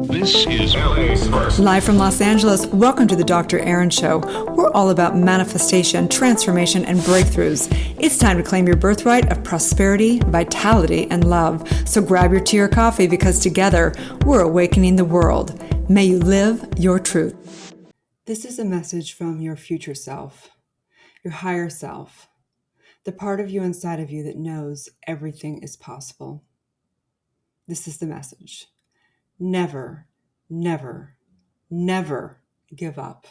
This is LA's first. Live from Los Angeles, welcome to the Dr. Erin Show. We're all about manifestation, transformation, and breakthroughs. It's time to claim your birthright of prosperity, vitality, and love. So grab your tea or coffee because together we're awakening the world. May you live your truth. This is a message from your future self, your higher self, the part of you inside of you that knows everything is possible. This is the message. Never, never, never give up.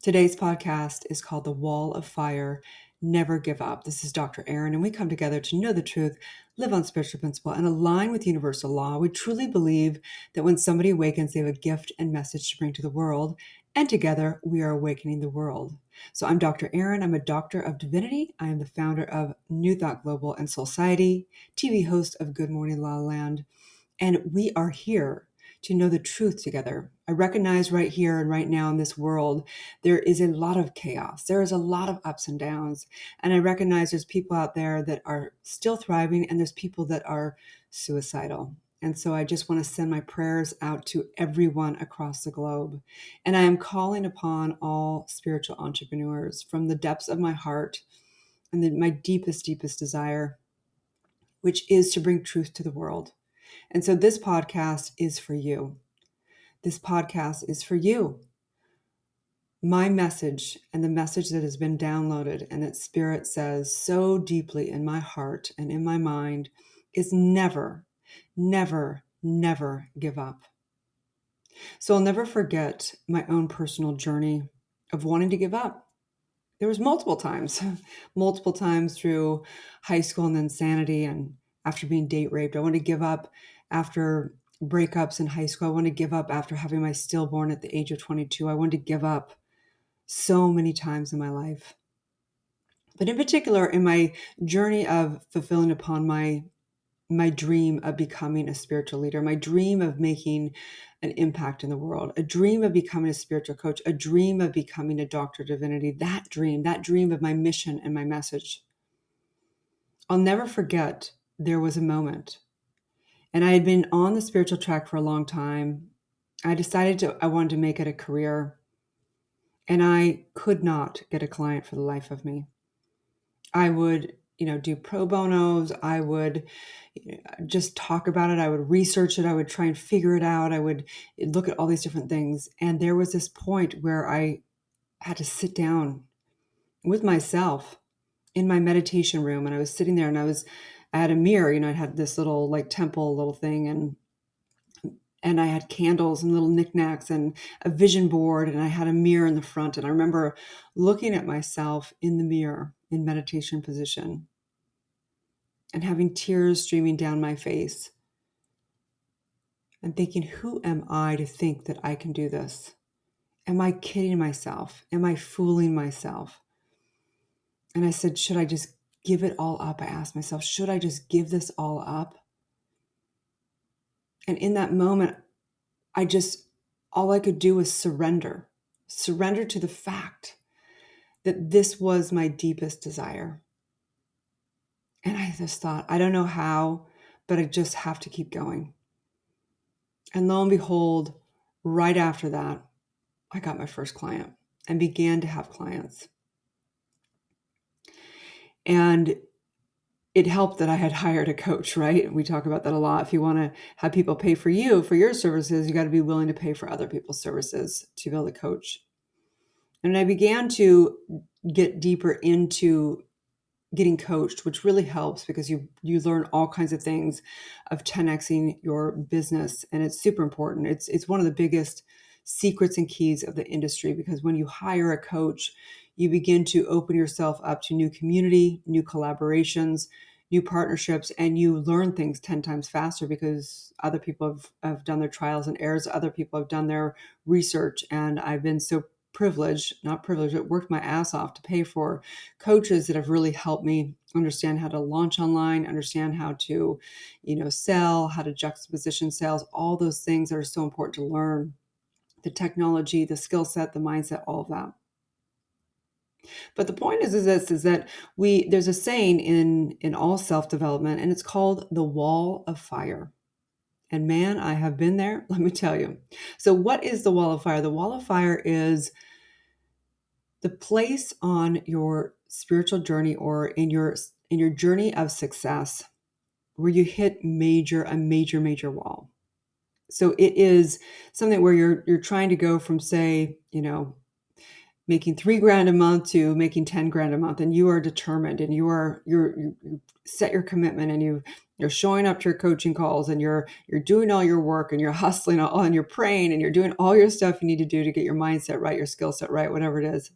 Today's podcast is called The Wall of Fire, Never Give Up. This is Dr. Erin, and we come together to know the truth, live on spiritual principle, and align with universal law. We truly believe that when somebody awakens, they have a gift and message to bring to the world, and together we are awakening the world. So I'm Dr. Erin. I'm a doctor of divinity. I am the founder of New Thought Global and Soulciety, TV host of Good Morning La La Land, and we are here to know the truth together. I recognize right here and right now in this world, there is a lot of chaos. There is a lot of ups and downs. And I recognize there's people out there that are still thriving and there's people that are suicidal. And so I just want to send my prayers out to everyone across the globe. And I am calling upon all spiritual entrepreneurs from the depths of my heart and my deepest, deepest desire, which is to bring truth to the world. And so this podcast is for you. This podcast is for you. My message and the message that has been downloaded and that Spirit says so deeply in my heart and in my mind is never, never, never give up. So I'll never forget my own personal journey of wanting to give up. There was multiple times through high school and then sanity and after being date raped. I wanted to give up after breakups in high school. I wanted to give up after having my stillborn at the age of 22. I wanted to give up so many times in my life. But in particular, in my journey of fulfilling upon my dream of becoming a spiritual leader, my dream of making an impact in the world, a dream of becoming a spiritual coach, a dream of becoming a doctor of divinity, that dream of my mission and my message. I'll never forget there was a moment, and I had been on the spiritual track for a long time. I decided I wanted to make it a career, and I could not get a client for the life of me. I would do pro bonos. I would just talk about it. I would research it. I would try and figure it out. I would look at all these different things. And there was this point where I had to sit down with myself in my meditation room. And I was sitting there and I had a mirror, I had this little temple little thing and I had candles and little knickknacks and a vision board, and I had a mirror in the front. And I remember looking at myself in the mirror in meditation position and having tears streaming down my face and thinking, who am I to think that I can do this? Am I kidding myself? Am I fooling myself? And I said, should I just give it all up? I asked myself, should I just give this all up? And in that moment, all I could do was surrender to the fact that this was my deepest desire. And I just thought, I don't know how, but I just have to keep going. And lo and behold, right after that, I got my first client and began to have clients. And it helped that I had hired a coach, right? We talk about that a lot. If you want to have people pay for you, for your services, you got to be willing to pay for other people's services to be able to coach. And I began to get deeper into getting coached, which really helps because you learn all kinds of things of 10xing your business. And it's super important. It's one of the biggest secrets and keys of the industry, because when you hire a coach, you begin to open yourself up to new community, new collaborations, new partnerships, and you learn things 10 times faster because other people have done their trials and errors. Other people have done their research. And I've been so not privileged, but worked my ass off to pay for coaches that have really helped me understand how to launch online, understand how to, sell, how to juxtaposition sales, all those things that are so important to learn, the technology, the skill set, the mindset, all of that. But the point is that there's a saying in all self-development, and it's called the wall of fire. And man, I have been there, let me tell you. So what is the wall of fire? The wall of fire is the place on your spiritual journey or in your journey of success where you hit a major wall. So it is something where you're trying to go from, say, making $3,000 a month to making 10 grand a month, and you are determined, and you set your commitment, and you're showing up to your coaching calls, and you're doing all your work, and you're hustling all, and you're praying, and you're doing all your stuff you need to do to get your mindset right, your skill set right, whatever it is.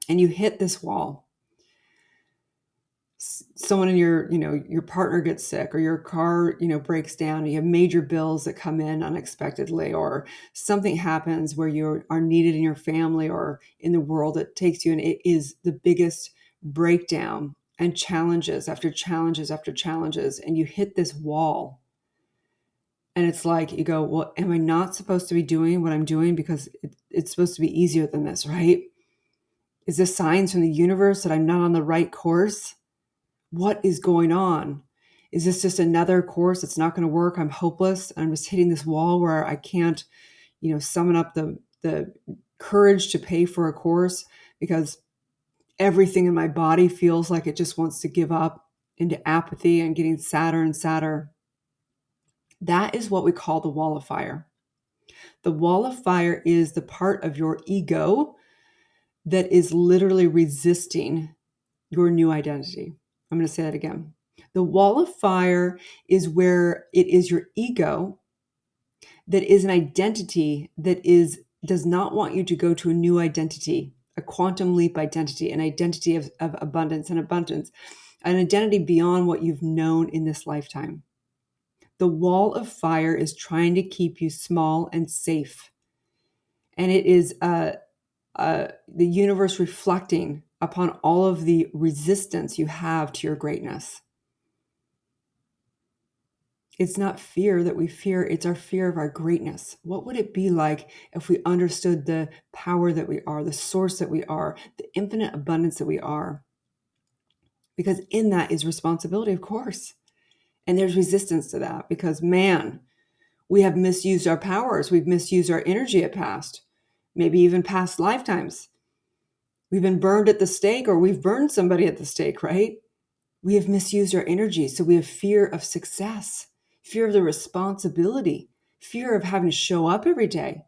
And you hit this wall. Someone in your partner gets sick, or your car, breaks down. You have major bills that come in unexpectedly, or something happens where you are needed in your family or in the world that takes you, and it is the biggest breakdown and challenges after challenges after challenges. And you hit this wall. And it's like, you go, well, am I not supposed to be doing what I'm doing because it's supposed to be easier than this, right? Is this signs from the universe that I'm not on the right course? What is going on? Is this just another course that's not going to work? I'm hopeless. I'm just hitting this wall where I can't, summon up the courage to pay for a course because everything in my body feels like it just wants to give up into apathy and getting sadder and sadder. That is what we call the wall of fire. The wall of fire is the part of your ego that is literally resisting your new identity. I'm going to say that again. The wall of fire is where it is your ego that is an identity that does not want you to go to a new identity, a quantum leap identity, an identity of abundance, an identity beyond what you've known in this lifetime. The wall of fire is trying to keep you small and safe. And it is the universe reflecting upon all of the resistance you have to your greatness. It's not fear that we fear, it's our fear of our greatness. What would it be like if we understood the power that we are, the source that we are, the infinite abundance that we are? Because in that is responsibility, of course. And there's resistance to that because, man, we have misused our powers. We've misused our energy at past, maybe even past lifetimes. We've been burned at the stake, or we've burned somebody at the stake, right? We have misused our energy. So we have fear of success, fear of the responsibility, fear of having to show up every day.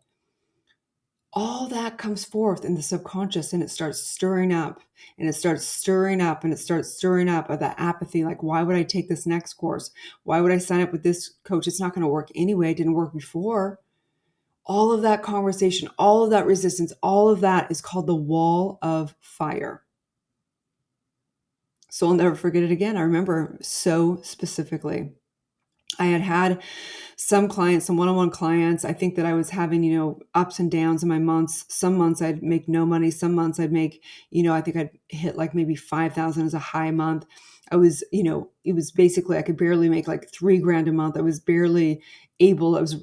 All that comes forth in the subconscious, and it starts stirring up, and it starts stirring up, and it starts stirring up of that apathy. Like, why would I take this next course? Why would I sign up with this coach? It's not going to work anyway. It didn't work before. All of that conversation, all of that resistance, all of that is called the wall of fire. So I'll never forget it again. I remember so specifically. I had some clients, some one-on-one clients. I think that I was having, ups and downs in my months. Some months I'd make no money. Some months I'd make, I think I'd hit like maybe 5,000 as a high month. I was, it was basically, I could barely make like $3,000 a month. I was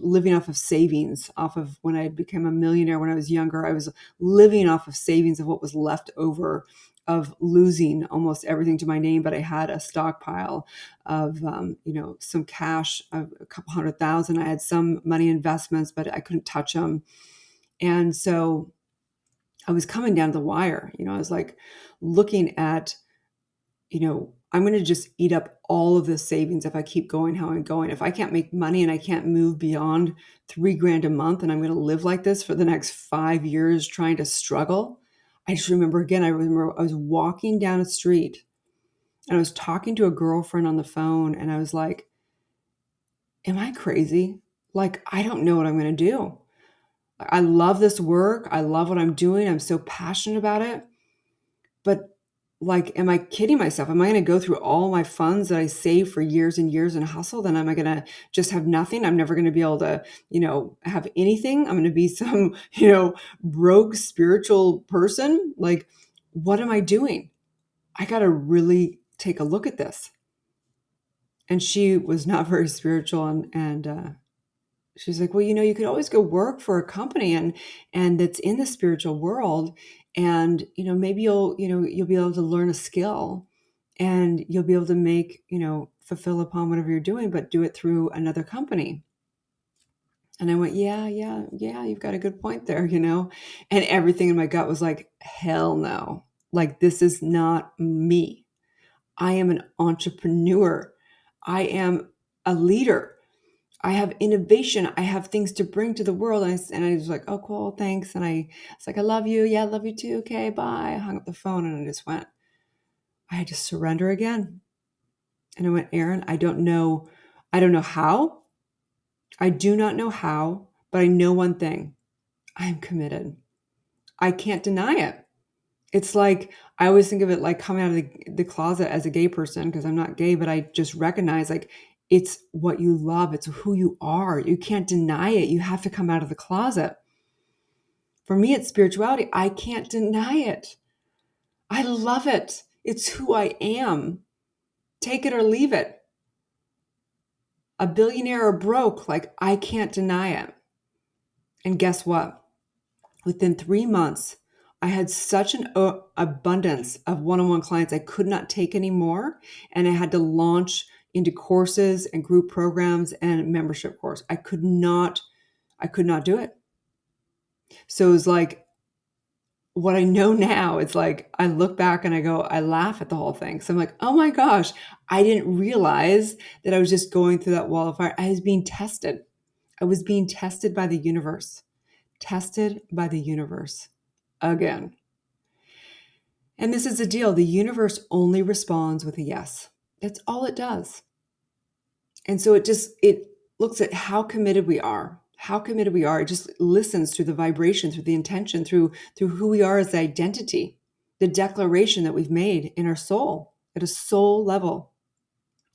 living off of savings, off of when I had become a millionaire when I was younger. I was living off of savings of what was left over of losing almost everything to my name, but I had a stockpile of, some cash, a couple $100,000. I had some money investments, but I couldn't touch them. And so I was coming down to the wire. I was like looking at, I'm going to just eat up all of the savings if I keep going how I'm going. If I can't make money and I can't move beyond $3,000 a month, and I'm going to live like this for the next 5 years trying to struggle. I remember I was walking down a street and I was talking to a girlfriend on the phone, and I was like, am I crazy? Like, I don't know what I'm going to do. I love this work. I love what I'm doing. I'm so passionate about it. But like, am I kidding myself? Am I going to go through all my funds that I saved for years and years and hustle? Then am I going to just have nothing? I'm never going to be able to, have anything. I'm going to be some, broke spiritual person. Like, what am I doing? I got to really take a look at this. And she was not very spiritual. And she's like, well, you could always go work for a company and that's in the spiritual world. And, maybe you'll be able to learn a skill and you'll be able to make, fulfill upon whatever you're doing, but do it through another company. And I went, yeah, you've got a good point there, and everything in my gut was like, hell no. Like, this is not me. I am an entrepreneur. I am a leader. I have innovation. I have things to bring to the world. And I was like, oh, cool, thanks. And I was like, I love you. Yeah, I love you too. Okay, bye. I hung up the phone and I just went, I had to surrender again. And I went, Erin, I don't know how. I do not know how, but I know one thing. I am committed. I can't deny it. It's like, I always think of it like coming out of the closet as a gay person, because I'm not gay, but I just recognize, like, it's what you love. It's who you are. You can't deny it. You have to come out of the closet. For me, it's spirituality. I can't deny it. I love it. It's who I am. Take it or leave it. A billionaire or broke, like, I can't deny it. And guess what? Within 3 months, I had such an abundance of one-on-one clients I could not take anymore. And I had to launch into courses and group programs and membership course. I could not do it. So it was like, what I know now, it's like, I look back and I laugh at the whole thing. So I'm like, oh my gosh, I didn't realize that I was just going through that wall of fire. I was being tested. I was being tested by the universe. Tested by the universe again. And this is the deal. The universe only responds with a yes. That's all it does. And so it looks at how committed we are. How committed we are. It just listens through the vibration, through the intention, through who we are as the identity, the declaration that we've made in our soul at a soul level.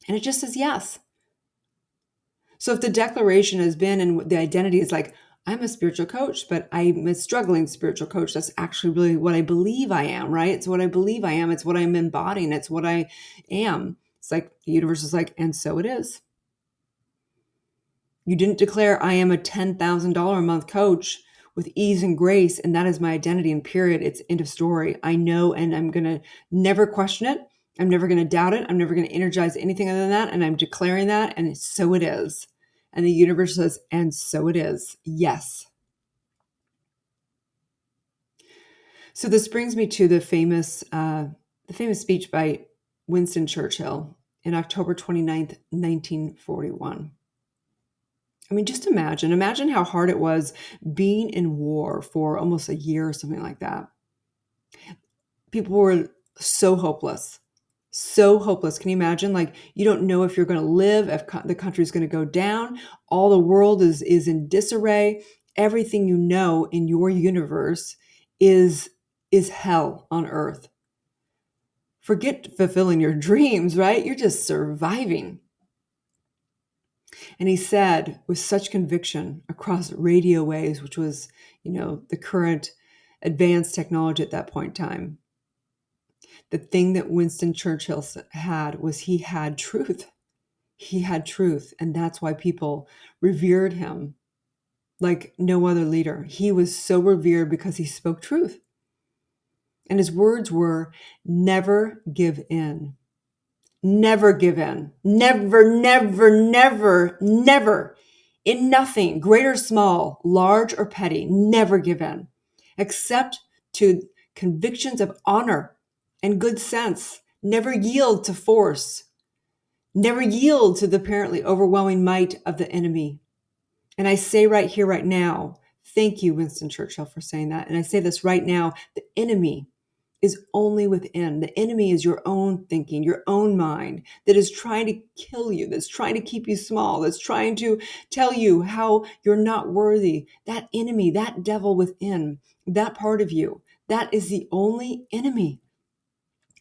And it just says yes. So if the declaration has been, and the identity is like, I'm a spiritual coach, but I'm a struggling spiritual coach. That's actually really what I believe I am, right? It's what I believe I am. It's what I'm embodying. It's what I am. It's like the universe is like, and so it is. You didn't declare I am a $10,000 a month coach with ease and grace, and that is my identity, and period. It's end of story. I know, and I'm going to never question it. I'm never going to doubt it. I'm never going to energize anything other than that. And I'm declaring that, and so it is. And the universe says, and so it is. Yes. So this brings me to the famous speech by Winston Churchill in October 29th, 1941. I mean, just imagine how hard it was being in war for almost a year or something like that. People were so hopeless. So hopeless. Can you imagine? Like, you don't know if you're going to live, if the country's going to go down. All the world is in disarray. Everything you know in your universe is hell on earth. Forget fulfilling your dreams, right? You're just surviving. And he said with such conviction across radio waves, which was, the current advanced technology at that point in time, the thing that Winston Churchill had was he had truth. He had truth. And that's why people revered him like no other leader. He was so revered because he spoke truth. And his words were, never give in. Never give in. Never, never, never, never. In nothing, great or small, large or petty, never give in. Except to convictions of honor and good sense. Never yield to force. Never yield to the apparently overwhelming might of the enemy. And I say right here, right now, thank you, Winston Churchill, for saying that. And I say this right now, the enemy is only within. The enemy is your own thinking, your own mind that is trying to kill you, that's trying to keep you small, that's trying to tell you how you're not worthy. That enemy, that devil within, that part of you, that is the only enemy.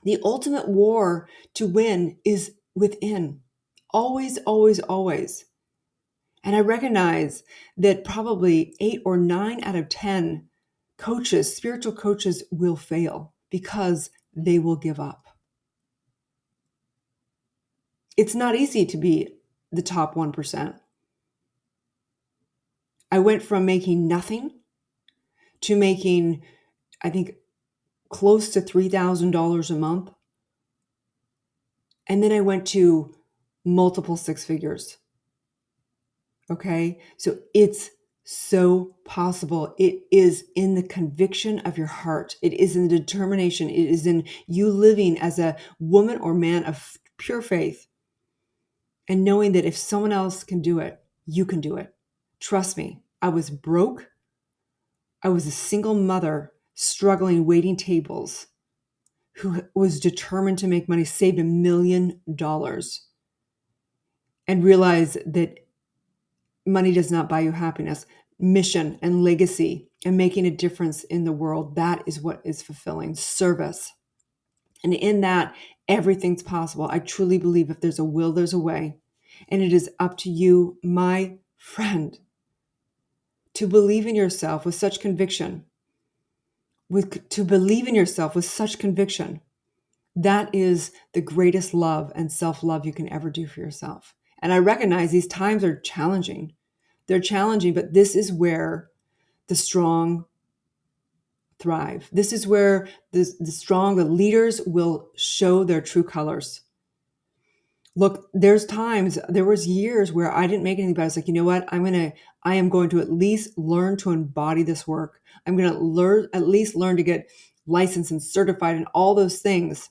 The ultimate war to win is within. Always, always, always. And I recognize that probably 8 or 9 out of 10 coaches, spiritual coaches, will fail because they will give up. It's not easy to be the top 1%. I went from making nothing to making, I think, close to $3,000 a month And then I went to multiple six figures. Okay. So it's so possible. It is in the conviction of your heart. It is in the determination. It is in you living as a woman or man of pure faith and knowing that if someone else can do it, you can do it. Trust me, I was broke. I was a single mother struggling, waiting tables, who was determined to make money, saved $1 million, and realized that money does not buy you happiness. Mission and legacy and making a difference in the world, that is what is fulfilling. Service. And in that, everything's possible. I truly believe if there's a will, there's a way. And it is up to you, my friend, to believe in yourself with such conviction. To believe in yourself with such conviction. That is the greatest love and self-love you can ever do for yourself. And I recognize these times are challenging. They're challenging, but this is where the strong thrive. This is where the leaders will show their true colors. Look, there was years where I didn't make anything, but I was like, you know what? I am going to at least learn to embody this work. I'm going to at least learn to get licensed and certified and all those things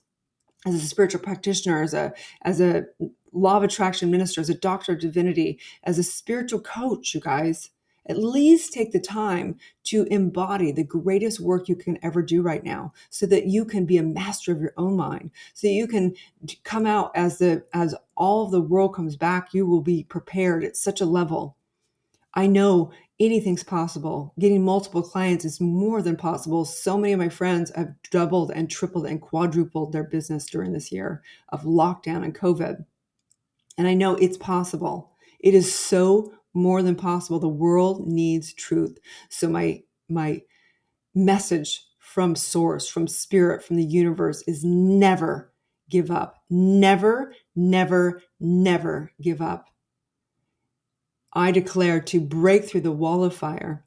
as a spiritual practitioner, as a law of attraction minister, as a doctor of divinity, as a spiritual coach, you guys. At least take the time to embody the greatest work you can ever do right now so that you can be a master of your own mind. So you can come out as all of the world comes back, you will be prepared at such a level. I know anything's possible. Getting multiple clients is more than possible. So many of my friends have doubled and tripled and quadrupled their business during this year of lockdown and COVID. And I know it's possible. It is so more than possible. The world needs truth. So my message from source, from spirit, from the universe is never give up. Never, never, never give up. I declare to break through the wall of fire,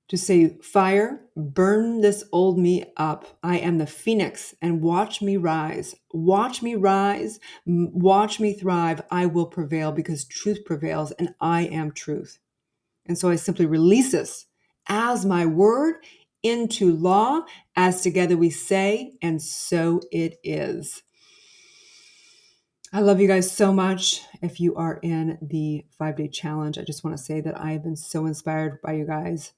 to say, fire, burn this old me up. I am the phoenix and watch me rise. Watch me rise. Watch me thrive. I will prevail because truth prevails and I am truth. And so I simply release this as my word into law, as together we say, and so it is. I love you guys so much. If you are in the 5-day challenge, I just want to say that I have been so inspired by you guys.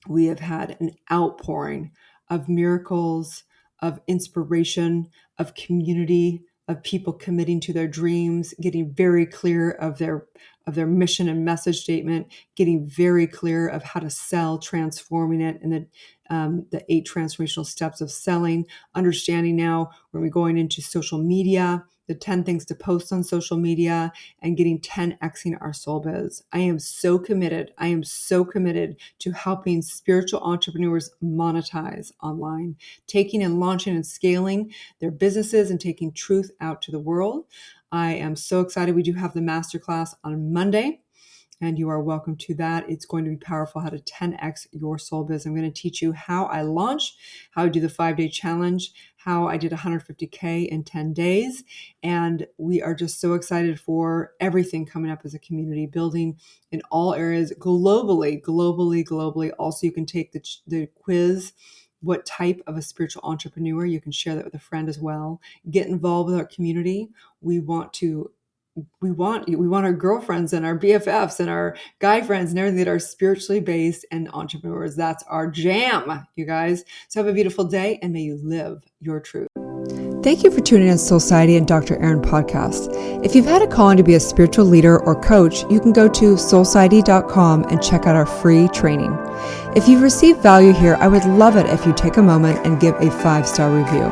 We have had an outpouring of miracles, of inspiration, of community, of people committing to their dreams, getting very clear of their mission and message statement, getting very clear of how to sell, transforming it, and the 8 transformational steps of selling, understanding now when we're going into social media, the 10 things to post on social media, and getting 10xing our soul biz. I am so committed. I am so committed to helping spiritual entrepreneurs monetize online, taking and launching and scaling their businesses and taking truth out to the world. I am so excited. We do have the masterclass on Monday, and you are welcome to that. It's going to be powerful, how to 10x your soul biz. I'm going to teach you how I launch, how I do the 5-day challenge, how I did 150K in 10 days. And we are just so excited for everything coming up as a community, building in all areas globally. Also, you can take the quiz. What type of a spiritual entrepreneur? You can share that with a friend as well. Get involved with our community. We want our girlfriends and our BFFs and our guy friends and everything that are spiritually based and entrepreneurs. That's our jam, you guys. So have a beautiful day and may you live your truth. Thank you for tuning in to Society and Dr. Aaron podcast. If you've had a calling to be a spiritual leader or coach, you can go to soulciety.com and check out our free training. If you've received value here, I would love it if you take a moment and give a 5-star review.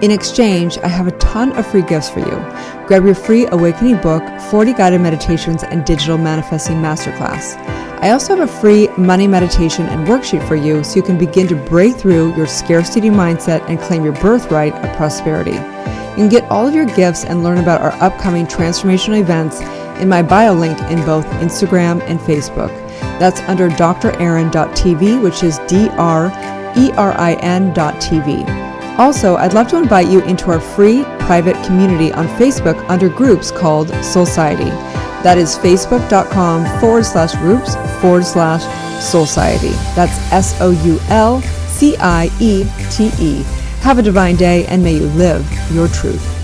In exchange, I have a ton of free gifts for you. Grab your free awakening book, 40 guided meditations, and digital manifesting masterclass. I also have a free money meditation and worksheet for you so you can begin to break through your scarcity mindset and claim your birthright of prosperity. You can get all of your gifts and learn about our upcoming transformational events in my bio link in both Instagram and Facebook. That's under draaron.tv, which is DRERIN.tv. Also, I'd love to invite you into our free private community on Facebook under groups called Soulciety. That is facebook.com/groups/Soulciety. That's SOULCIETE. Have a divine day and may you live your truth.